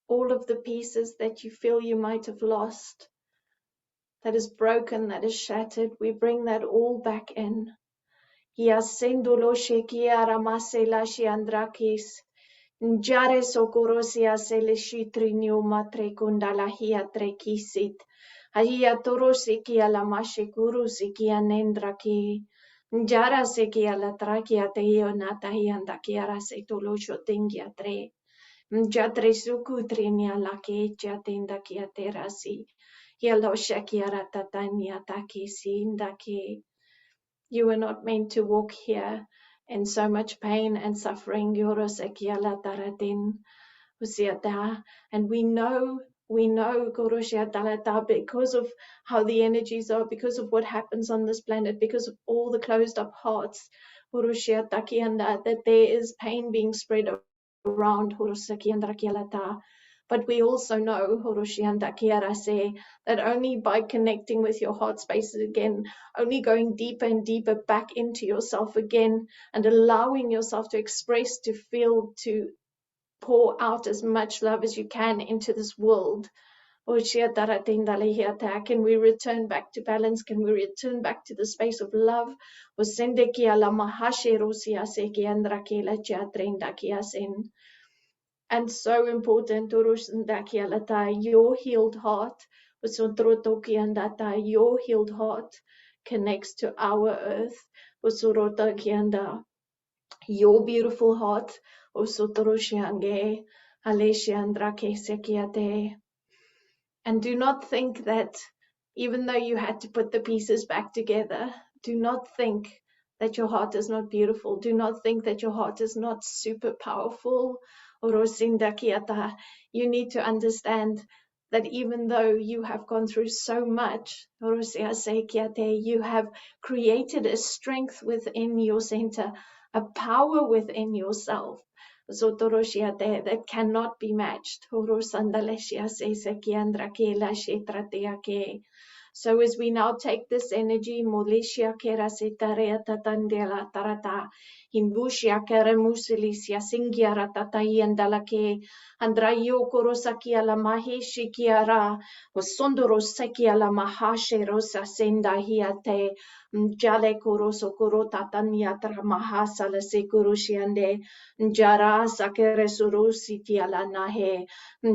[SPEAKER 1] All of the pieces that you feel you might have lost, that is broken, that is shattered, we bring that all back in. Njare sokorosia seleshitrinio matre kundala hia trekisit. Ahia torosiki ala mashikuru siki anendraki. Njara seki ala trakia teio natahianda kiara setolosho tingia tre. Njatre suku trinia lake jatinda kia terasi. Hielo shakiara tatania takisi indake. You were not meant to walk here in so much pain and suffering. And we know, because of how the energies are, because of what happens on this planet, because of all the closed up hearts, that there is pain being spread around. But we also know that only by connecting with your heart spaces again, only going deeper and deeper back into yourself again, and allowing yourself to express, to feel, to pour out as much love as you can into this world. Can we return back to balance? Can we return back to the space of love? And so important, your healed heart, your healed heart connects to our earth. Your beautiful heart, Aleshiandrake sekiate. And do not think that even though you had to put the pieces back together, do not think that your heart is not beautiful. Do not think that your heart is not super powerful. Orosindakiata. You need to understand that even though you have gone through so much, you have created a strength within your center, a power within yourself. Zotoroshiate that cannot be matched. So as we now take this energy, Molishia kera sitarea tatandela tarata, Himbushia kera musilisia singiara tatayandalake, Andrayo korosakia la maheshi kiara, Osondoro sekia la mahashe rosa senda hiate, Jale koroso korota tanya tramahasa la sekurushiande, Jara sakere surusi tiala nahe,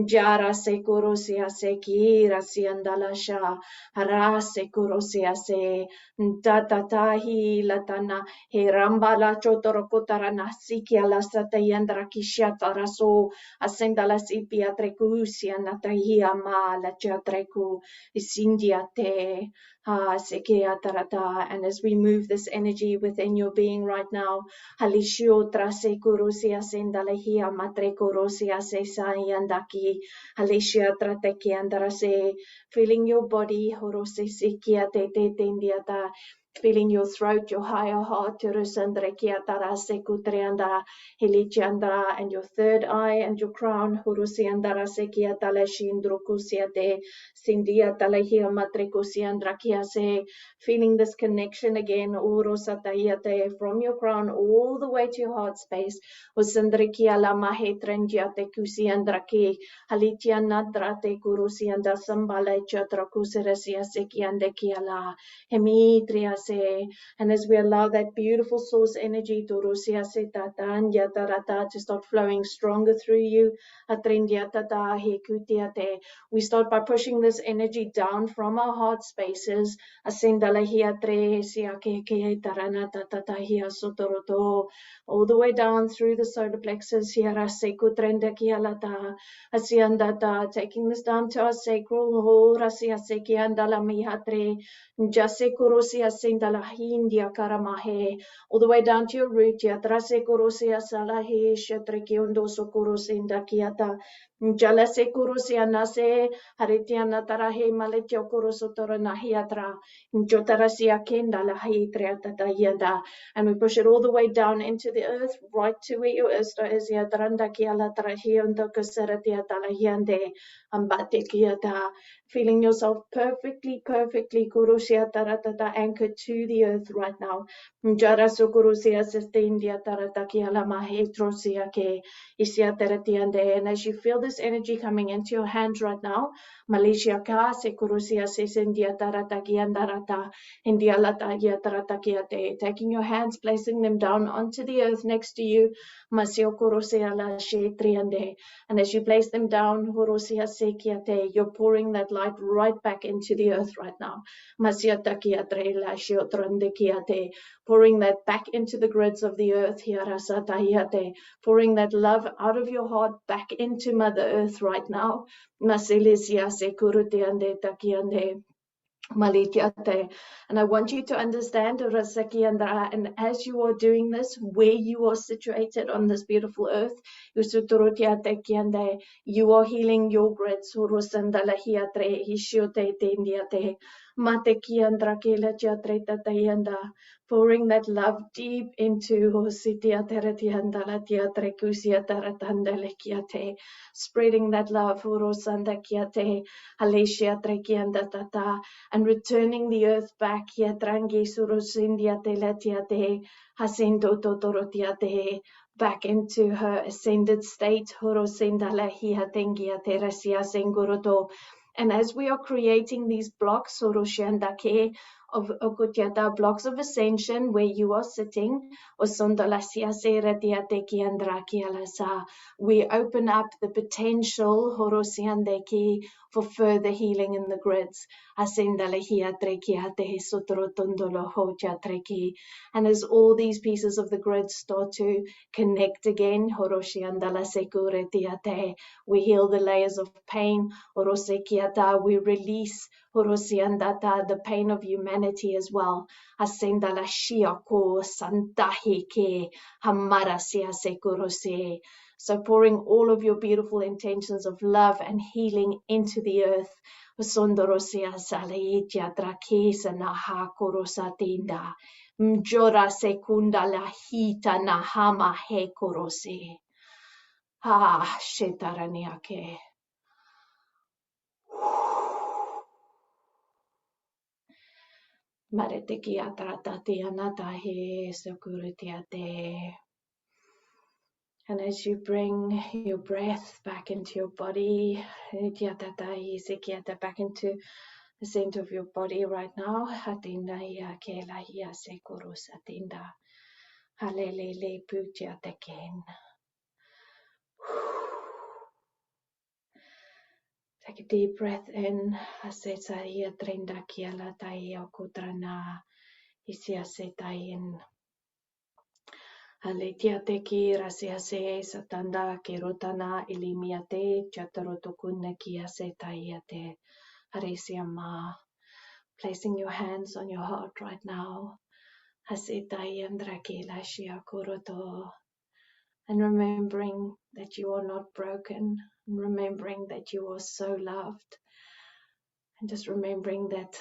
[SPEAKER 1] Jara sekorosia sekira siandalasha, Hara sekorosia se, Tatatahi latana, He rambala chotorokotarana sikia la satayandra kishiata raso, Asendala sipia trekusia natahia ma la chatreku, Isindia te. And as we move this energy within your being right now, Halishio trase kurusia sendalehia matre kurusia se sayandaki, Halishia trateki andarase, feeling your body, horose sikia te te tendiata, feeling your throat, your higher heart, Turusandrekiatarase kutreanda, Helichiandra, and your third eye and your crown, Hurusiandarase kiataleshindrukusiate, Sindia talehia matrekusiandrakiase, feeling this connection again, Urosatayate, from your crown all the way to your heart space, Usandrikia la mahetrendiate kusiandraki, Halitianadrate kurusianda sambale chatrakuseresia sekiandekiala, Hemitriase. And as we allow that beautiful source energy to Rusiase tatanya tarata to start flowing stronger through you, Atrendiatata hekutiate, we start by pushing this energy down from our heart spaces, Asendalahiatre siake taranata tatahia sotoroto, all the way down through the solar plexus, Hiarase kutrendakialata, Asiandata, taking this down to our sacral hole, Rasiaseki andala mihatre, Jase kurusia sindala hindia karamahe, all the way down to your root, Yatrase kurusia salahi, Shetrekiondo sokurusinda kiata, Jalase kurusia nase, Haritiana tarahe maletio kurusotora nahiatra, Jotarasia kenda lahi triatatayenda, and we push it all the way down into the earth, right to where your earth is, Yatranda kiala trahiondo kuseratia talahiande, Ambate kiata, feeling yourself perfectly kurusia taratata anchored to the earth right now. Jara sukurusia sestendia taratakia la mahetrosia ke isia teratiande. And as you feel this energy coming into your hands right now, Malaysia ka sekurusia sesendia taratakiandarata india latakia taratakiate, taking your hands, placing them down onto the earth next to you, Masio kurusia la shetriande. And as you place them down, hurusia sekiate, you're pouring that light right back into the earth right now. Masiatakiatre la shiotrandekiate, pouring that back into the grids of the earth, hiarasatayate, pouring that love out of your heart back into Mother Earth right now. Masilisia sekurutiande takiande. Malityate. And I want you to understand, Rasakiandra, and as you are doing this, where you are situated on this beautiful earth, you are healing your grids, Urusandalahiatre, Hishiote Tendiate, Matekiandra Kelachatre Tatayanda, pouring that love deep into Hositia Teretiandala Tiatre Kusia Taratandalekiate, spreading that love, Urusandakiate, Halesia Trekianda Tata, and returning the earth back, Yatrangi Surusindiate Letiate, Hasindo Totorotiate, back into her ascended state, Horosindalahia Tengiate Rasia Senguroto. And as we are creating these blocks, Soroshandake, of Okutiata, blocks of ascension where you are sitting, Osondalasia Seratiate Kiandrakialasa, we open up the potential, Horosiandeki, for further healing in the grids. And as all these pieces of the grid start to connect again, we heal the layers of pain. We release the pain of humanity as well. So pouring all of your beautiful intentions of love and healing into the earth. Mjora sekunda la hita na hama he korose. Shetaraniake. Mareteki atratati anata he securitiate. And as you bring your breath back into your body, back into the center of your body right now. Hatinda ya kela ya sekurus atinda. Halelele putia teken. Take a deep breath in. Asetsa ia trinda kiela taia kutrana. Isia setain. Aletia teki rasia se satanda kerotana ilimiate chatarotokunna kia setaiate. Haresiama. Placing your hands on your heart right now. Hasetayandra kela shia koroto. And remembering that you are not broken, and remembering that you are so loved, and just remembering that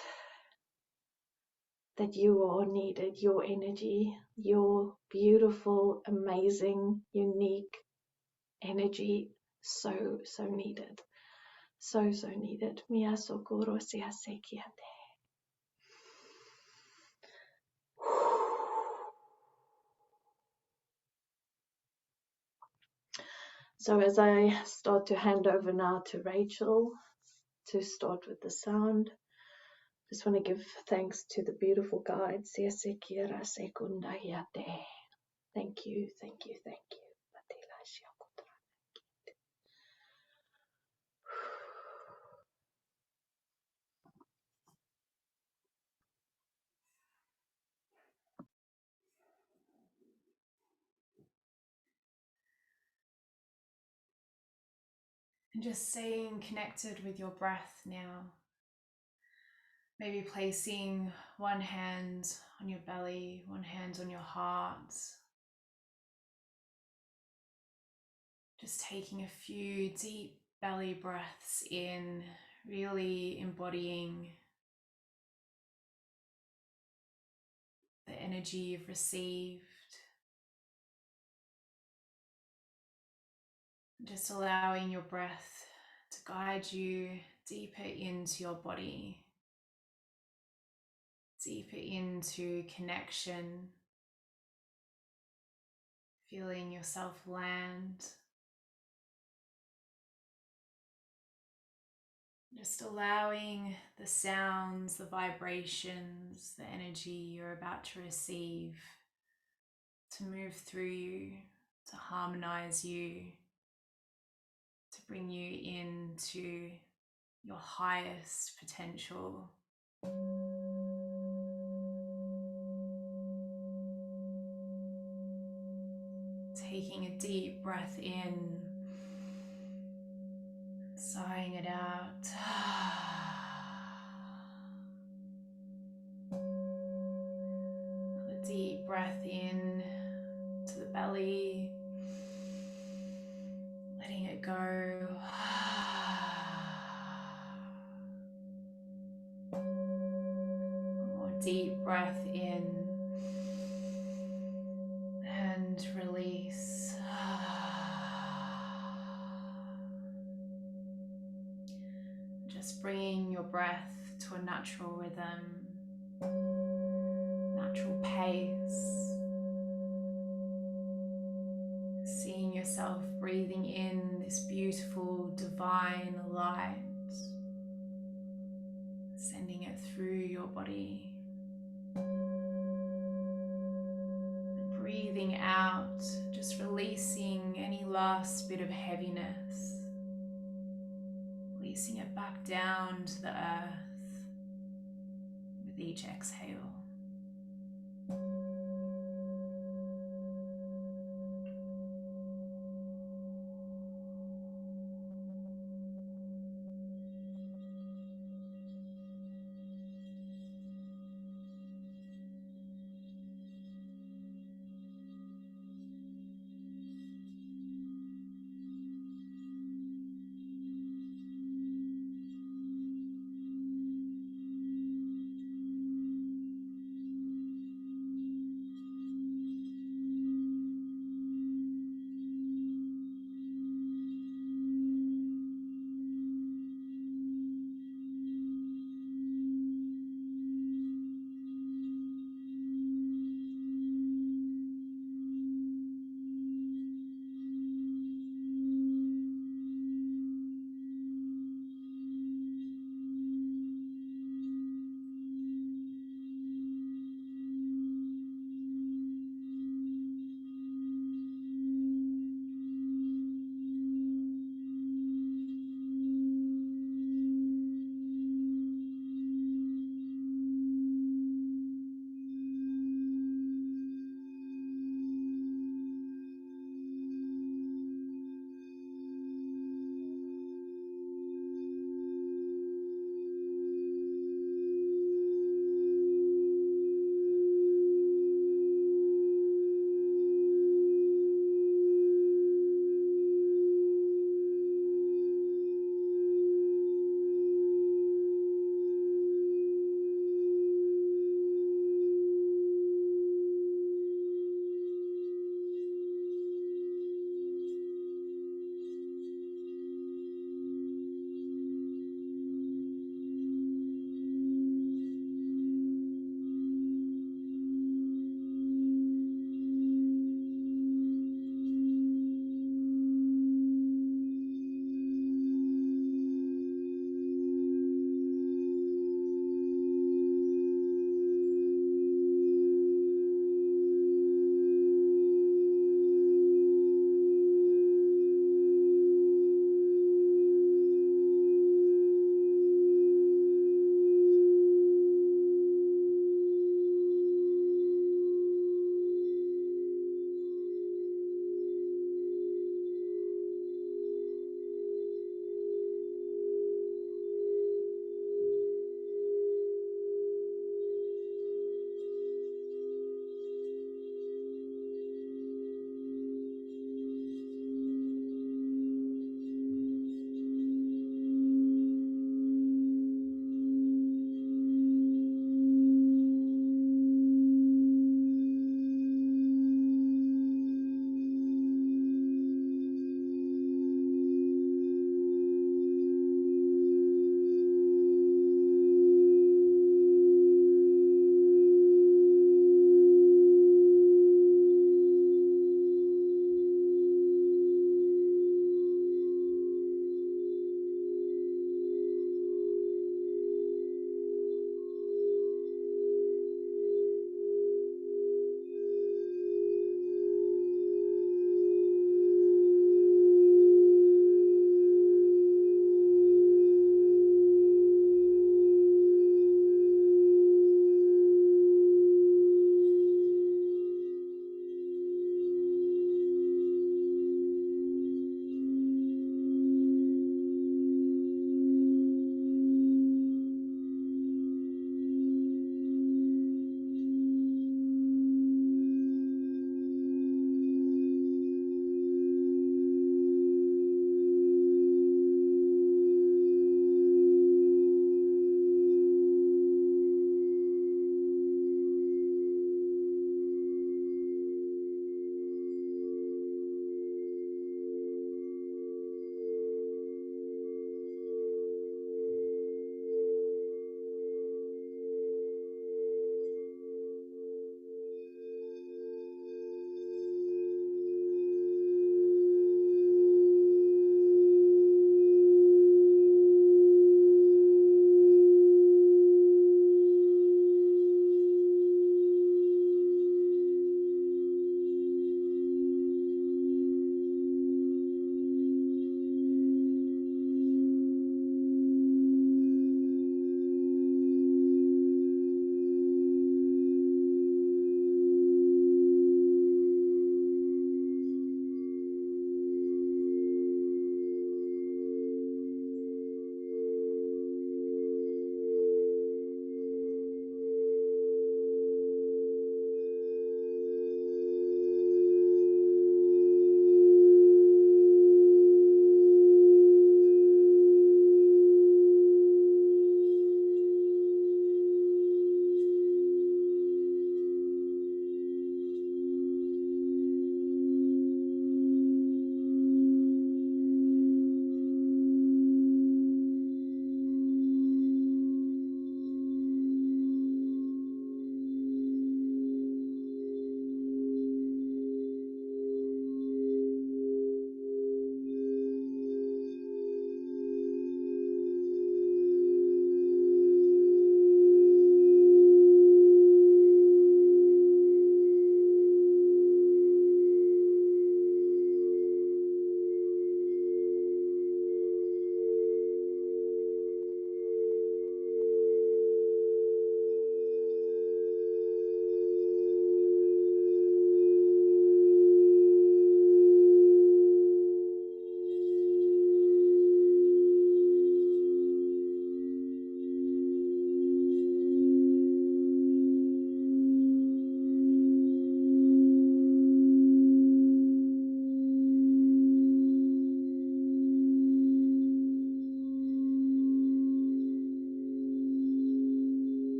[SPEAKER 1] you are needed, your energy, your beautiful, amazing, unique energy, so needed, so needed. Mia sokoro sia sekiate. So as I start to hand over now to Rachel to start with the sound, just want to give thanks to the beautiful guides. Thank you, thank you, thank you.
[SPEAKER 3] And just staying connected with your breath now. Maybe placing one hand on your belly, one hand on your heart. Just taking a few deep belly breaths in, really embodying the energy you've received. Just allowing your breath to guide you deeper into your body, deeper into connection, feeling yourself land. Just allowing the sounds, the vibrations, the energy you're about to receive to move through you, to harmonize you, to bring you into your highest potential. Taking a deep breath in, sighing it out. Another deep breath in to the belly, letting it go. One more deep breath in and release. Just bringing your breath to a natural rhythm, natural pace. Seeing yourself breathing in this beautiful divine light, sending it through your body. And breathing out, just releasing any last bit of heaviness. releasing it back down to the earth with each exhale.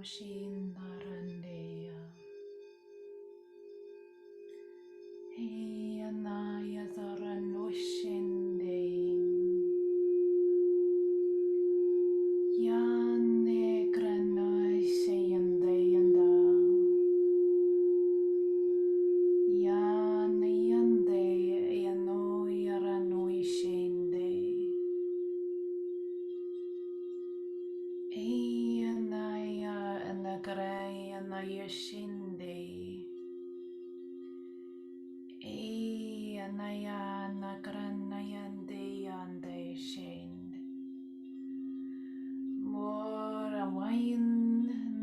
[SPEAKER 3] Shindarandeya. Eyanaya Taranushinde. Yane Granashayandayanda. Yanayande Yanoyaranoishinde. Eyanaya Anagarayanayoshinde. Eyanaya Nagaranayandeyande Shind. Morawain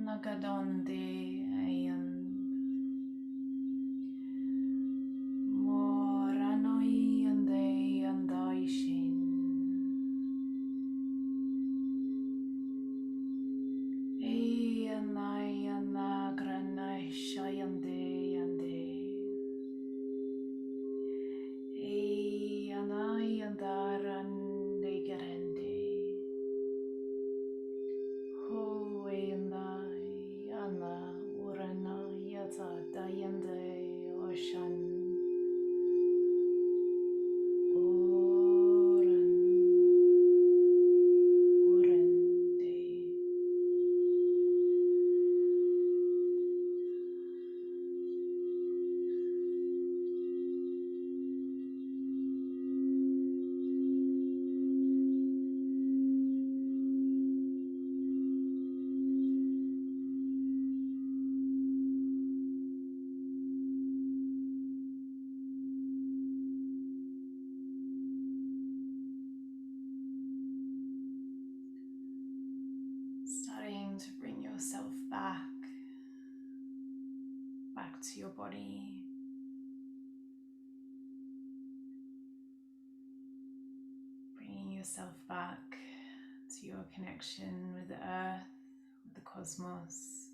[SPEAKER 3] Nagadonde Ayan. Moranoyande Yandaishin. Eyanaya Nagranashayande Yande. Eyanayandarande Garande. Hoenayana Uranayata Dayande Oshan. Oran Urande. Starting to bring yourself back to your body. Bringing yourself back to your connection with the earth, with the cosmos.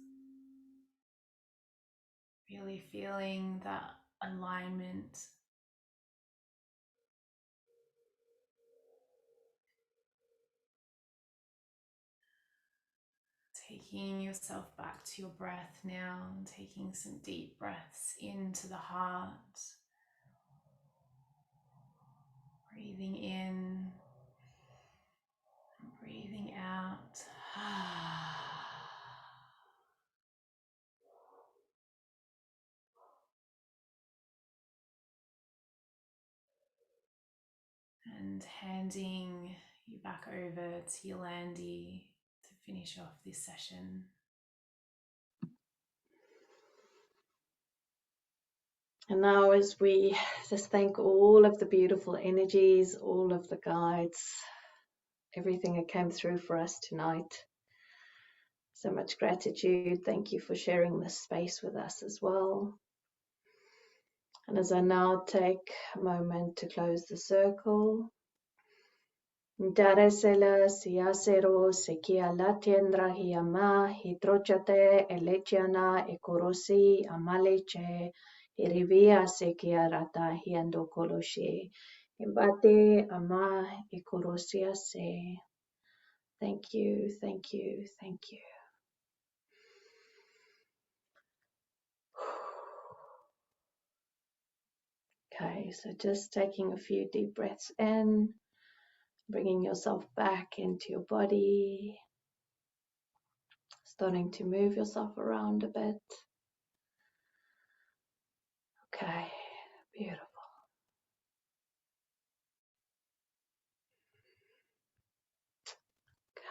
[SPEAKER 3] Really feeling that alignment. Taking yourself back to your breath now, and taking some deep breaths into the heart. Breathing in, and breathing out. And handing you back over to Yolandi to finish off this session.
[SPEAKER 1] And now, as we just thank all of the beautiful energies, all of the guides, everything that came through for us tonight. So much gratitude. Thank you for sharing this space with us as well. And as I now take a moment to close the circle, Daresela siasero sekia latiendra hiama hidrochate elechiana ekorosi amaleche irivia sekia rata hiando koloshe embate ama ekorosia se. Thank you, thank you, thank you. Okay, so just taking a few deep breaths in, bringing yourself back into your body, starting to move yourself around a bit. Okay, beautiful. Okay.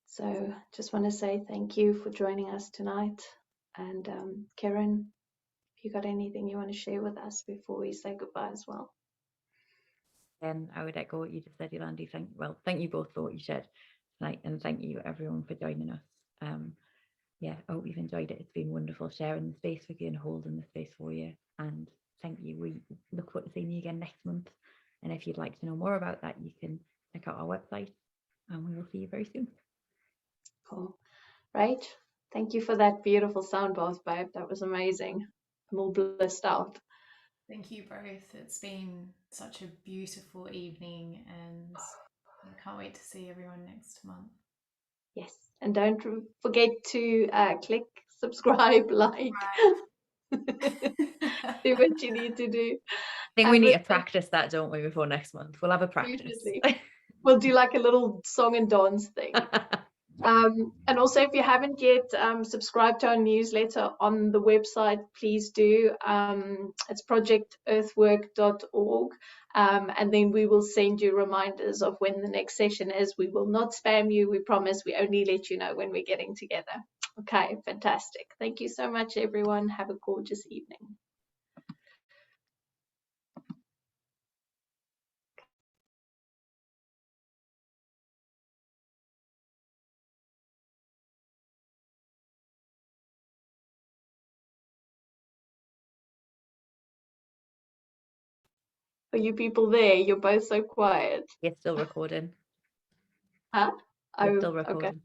[SPEAKER 1] So just want to say thank you for joining us tonight. And Ceryn, if you got anything you want to share with us before we say goodbye as well.
[SPEAKER 2] And I would echo what you just said, Yolandi. Thank you both for what you shared tonight, and thank you everyone for joining us. Yeah, I hope you've enjoyed it. It's been wonderful sharing the space with you and holding the space for you. And thank you. We look forward to seeing you again next month. And if you'd like to know more about that, you can check out our website, and we will see you very soon.
[SPEAKER 1] Cool. Right. Thank you for that beautiful sound bath, babe. That was amazing. I'm all blissed out.
[SPEAKER 3] Thank you both. It's been such a beautiful evening, and can't wait to see everyone next month.
[SPEAKER 1] Yes, and don't forget to click subscribe, like, do what you need to do.
[SPEAKER 2] I think we need to
[SPEAKER 1] But
[SPEAKER 2] practice that, don't we, before next month? We'll have a practice.
[SPEAKER 1] definitely. We'll do like a little song and dance thing. And also, if you haven't yet subscribed to our newsletter on the website, please do. It's projectearthwork.org. And then we will send you reminders of when the next session is. We will not spam you, we promise. We only let you know when we're getting together. Okay, fantastic. Thank you so much, everyone. Have a gorgeous evening. Are you people there? You're both so quiet.
[SPEAKER 2] It's still recording.
[SPEAKER 1] Huh?
[SPEAKER 2] We're
[SPEAKER 1] Oh,
[SPEAKER 2] still
[SPEAKER 1] okay.
[SPEAKER 2] recording.